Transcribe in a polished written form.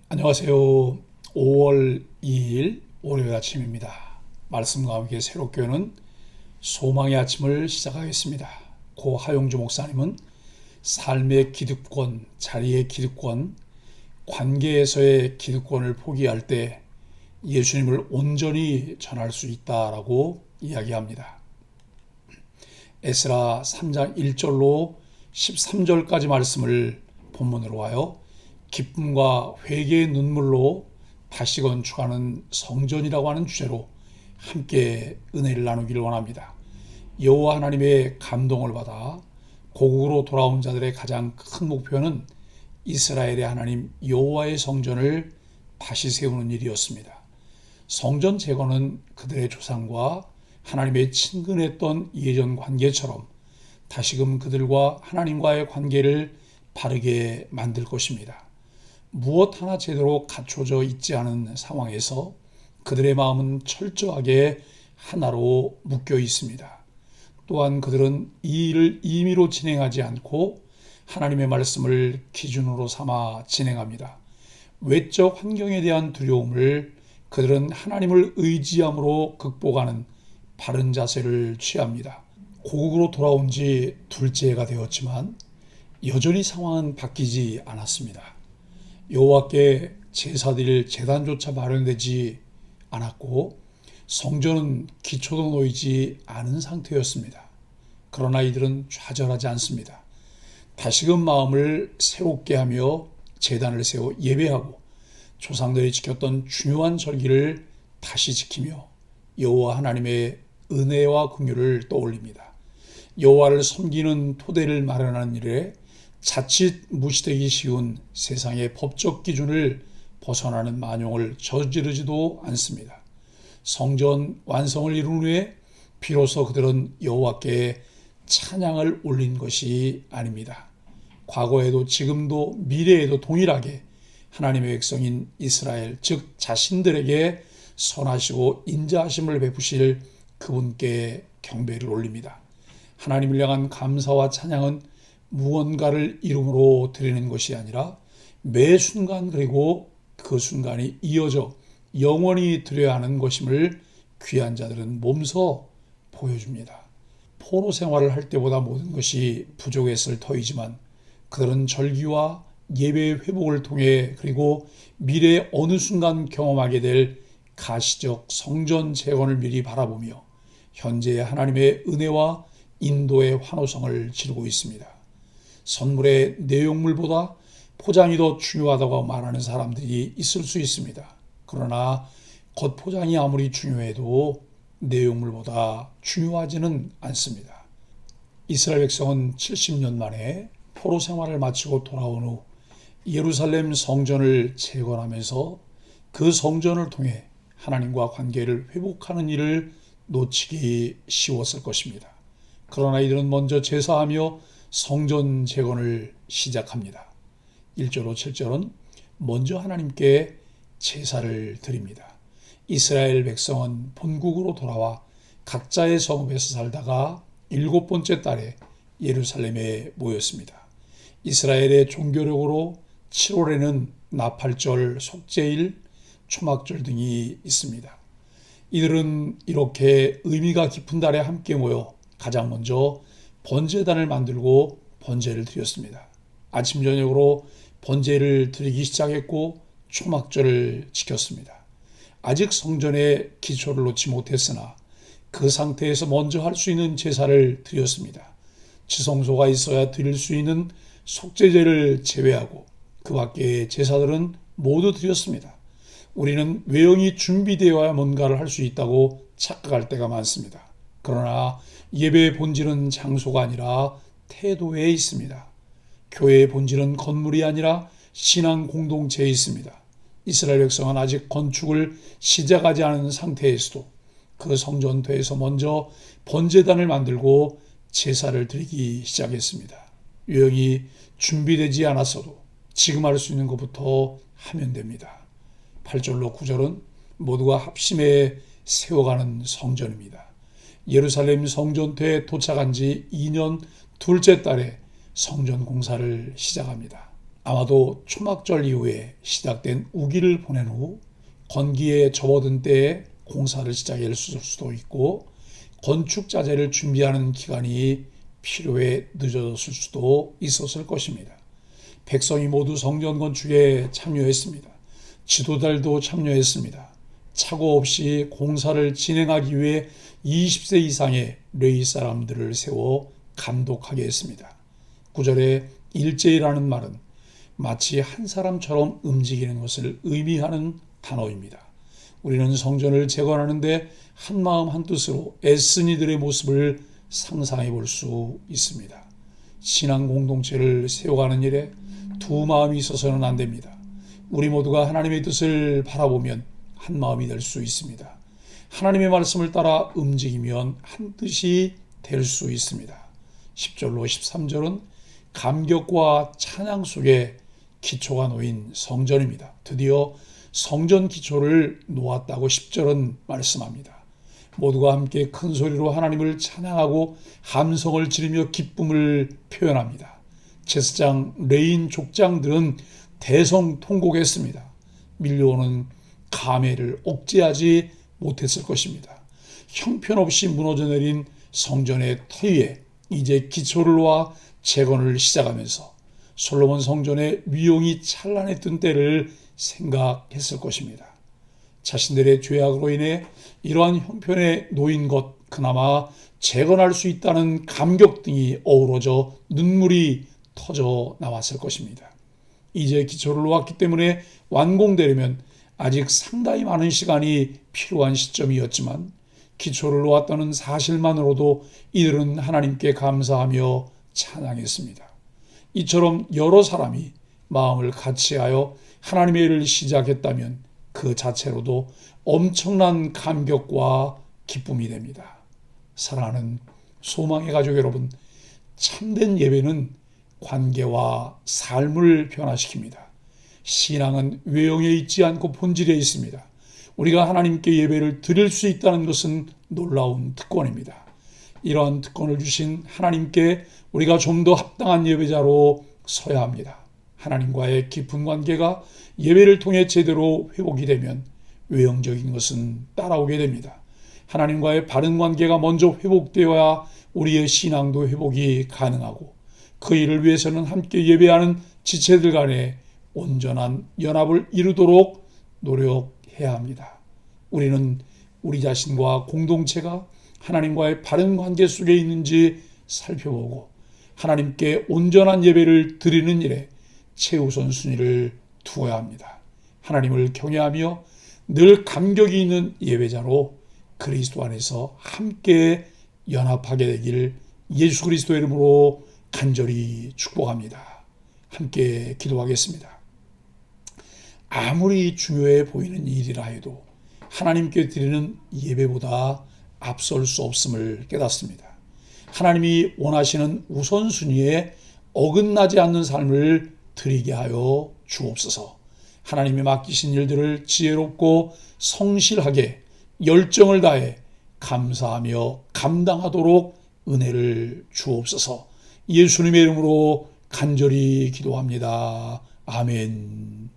안녕하세요. 5월 2일 월요일 아침입니다. 말씀과 함께 새롭게 오는 소망의 아침을 시작하겠습니다. 고 하용주 목사님은 삶의 기득권, 자리의 기득권, 관계에서의 기득권을 포기할 때 예수님을 온전히 전할 수 있다라고 이야기합니다. 에스라 3장 1절로 13절까지 말씀을 본문으로 하여 기쁨과 회개의 눈물로 다시 건축하는 성전이라고 하는 주제로 함께 은혜를 나누기를 원합니다. 여호와 하나님의 감동을 받아 고국으로 돌아온 자들의 가장 큰 목표는 이스라엘의 하나님 여호와의 성전을 다시 세우는 일이었습니다. 성전 재건은 그들의 조상과 하나님의 친근했던 예전 관계처럼 다시금 그들과 하나님과의 관계를 바르게 만들 것입니다. 무엇 하나 제대로 갖춰져 있지 않은 상황에서 그들의 마음은 철저하게 하나로 묶여 있습니다. 또한 그들은 이 일을 임의로 진행하지 않고 하나님의 말씀을 기준으로 삼아 진행합니다. 외적 환경에 대한 두려움을 그들은 하나님을 의지함으로 극복하는 바른 자세를 취합니다. 고국으로 돌아온 지 둘째가 되었지만 여전히 상황은 바뀌지 않았습니다. 여호와께 제사 드릴 제단조차 마련되지 않았고 성전은 기초도 놓이지 않은 상태였습니다. 그러나 이들은 좌절하지 않습니다. 다시금 마음을 새롭게 하며 제단을 세워 예배하고 조상들이 지켰던 중요한 절기를 다시 지키며 여호와 하나님의 은혜와 긍휼을 떠올립니다. 여호와를 섬기는 토대를 마련하는 일에 자칫 무시되기 쉬운 세상의 법적 기준을 벗어나는 만용을 저지르지도 않습니다. 성전 완성을 이룬 후에 비로소 그들은 여호와께 찬양을 올린 것이 아닙니다. 과거에도 지금도 미래에도 동일하게 하나님의 백성인 이스라엘, 즉 자신들에게 선하시고 인자하심을 베푸실 그분께 경배를 올립니다. 하나님을 향한 감사와 찬양은 무언가를 이름으로 드리는 것이 아니라 매 순간 그리고 그 순간이 이어져 영원히 드려야 하는 것임을 귀한 자들은 몸소 보여줍니다. 포로 생활을 할 때보다 모든 것이 부족했을 터이지만 그들은 절기와 예배의 회복을 통해 그리고 미래의 어느 순간 경험하게 될 가시적 성전 재건을 미리 바라보며 현재의 하나님의 은혜와 인도의 환호성을 지르고 있습니다. 선물의 내용물보다 포장이 더 중요하다고 말하는 사람들이 있을 수 있습니다. 그러나 겉포장이 아무리 중요해도 내용물보다 중요하지는 않습니다. 이스라엘 백성은 70년 만에 포로 생활을 마치고 돌아온 후 예루살렘 성전을 재건하면서 그 성전을 통해 하나님과 관계를 회복하는 일을 놓치기 쉬웠을 것입니다. 그러나 이들은 먼저 제사하며 성전 재건을 시작합니다. 1절로 7절은 먼저 하나님께 제사를 드립니다. 이스라엘 백성은 본국으로 돌아와 각자의 성읍에서 살다가 7번째 달에 예루살렘에 모였습니다. 이스라엘의 종교력으로 7월에는 나팔절, 속죄일, 초막절 등이 있습니다. 이들은 이렇게 의미가 깊은 달에 함께 모여 가장 먼저 번제단을 만들고 번제를 드렸습니다. 아침 저녁으로 번제를 드리기 시작했고 초막절을 지켰습니다. 아직 성전의 기초를 놓지 못했으나 그 상태에서 먼저 할 수 있는 제사를 드렸습니다. 지성소가 있어야 드릴 수 있는 속죄제를 제외하고 그 밖의 제사들은 모두 드렸습니다. 우리는 외형이 준비되어야 뭔가를 할 수 있다고 착각할 때가 많습니다. 그러나 예배의 본질은 장소가 아니라 태도에 있습니다. 교회의 본질은 건물이 아니라 신앙 공동체에 있습니다. 이스라엘 백성은 아직 건축을 시작하지 않은 상태에서도 그 성전터에서 먼저 번제단을 만들고 제사를 드리기 시작했습니다. 외형이 준비되지 않았어도 지금 할 수 있는 것부터 하면 됩니다. 8절로 9절은 모두가 합심해 세워가는 성전입니다. 예루살렘 성전터에 도착한 지 2년 둘째 달에 성전 공사를 시작합니다. 아마도 초막절 이후에 시작된 우기를 보낸 후 건기에 접어든 때에 공사를 시작했을 수도 있고 건축 자재를 준비하는 기간이 필요해 늦어졌을 수도 있었을 것입니다. 백성이 모두 성전 건축에 참여했습니다. 지도자들도 참여했습니다. 착오 없이 공사를 진행하기 위해 20세 이상의 레위 사람들을 세워 감독하게 했습니다. 9절에 일제이라는 말은 마치 한 사람처럼 움직이는 것을 의미하는 단어입니다. 우리는 성전을 재건하는데 한마음 한뜻으로 애쓴 이들의 모습을 상상해 볼 수 있습니다. 신앙 공동체를 세워가는 일에 두 마음이 있어서는 안 됩니다. 우리 모두가 하나님의 뜻을 바라보면 한 마음이 될 수 있습니다. 하나님의 말씀을 따라 움직이면 한 뜻이 될 수 있습니다. 10절로 13절은 감격과 찬양 속에 기초가 놓인 성전입니다. 드디어 성전 기초를 놓았다고 10절은 말씀합니다. 모두가 함께 큰 소리로 하나님을 찬양하고 함성을 지르며 기쁨을 표현합니다. 제사장 레인 족장들은 대성통곡했습니다. 밀려오는 감회를 억제하지 못했을 것입니다. 형편없이 무너져 내린 성전의 터 위에 이제 기초를 놓아 재건을 시작하면서 솔로몬 성전의 위용이 찬란했던 때를 생각했을 것입니다. 자신들의 죄악으로 인해 이러한 형편에 놓인 것 그나마 재건할 수 있다는 감격 등이 어우러져 눈물이 터져 나왔을 것입니다. 이제 기초를 놓았기 때문에 완공되려면 아직 상당히 많은 시간이 필요한 시점이었지만 기초를 놓았다는 사실만으로도 이들은 하나님께 감사하며 찬양했습니다. 이처럼 여러 사람이 마음을 같이하여 하나님의 일을 시작했다면 그 자체로도 엄청난 감격과 기쁨이 됩니다. 사랑하는 소망의 가족 여러분, 참된 예배는 관계와 삶을 변화시킵니다. 신앙은 외형에 있지 않고 본질에 있습니다. 우리가 하나님께 예배를 드릴 수 있다는 것은 놀라운 특권입니다. 이러한 특권을 주신 하나님께 우리가 좀 더 합당한 예배자로 서야 합니다. 하나님과의 깊은 관계가 예배를 통해 제대로 회복이 되면 외형적인 것은 따라오게 됩니다. 하나님과의 바른 관계가 먼저 회복되어야 우리의 신앙도 회복이 가능하고 그 일을 위해서는 함께 예배하는 지체들 간에 온전한 연합을 이루도록 노력해야 합니다. 우리는 우리 자신과 공동체가 하나님과의 바른 관계 속에 있는지 살펴보고 하나님께 온전한 예배를 드리는 일에 최우선 순위를 두어야 합니다. 하나님을 경외하며 늘 감격이 있는 예배자로 그리스도 안에서 함께 연합하게 되길 예수 그리스도의 이름으로 간절히 축복합니다. 함께 기도하겠습니다. 아무리 중요해 보이는 일이라 해도 하나님께 드리는 예배보다 앞설 수 없음을 깨닫습니다. 하나님이 원하시는 우선순위에 어긋나지 않는 삶을 드리게 하여 주옵소서. 하나님이 맡기신 일들을 지혜롭고 성실하게 열정을 다해 감사하며 감당하도록 은혜를 주옵소서. 예수님의 이름으로 간절히 기도합니다. 아멘.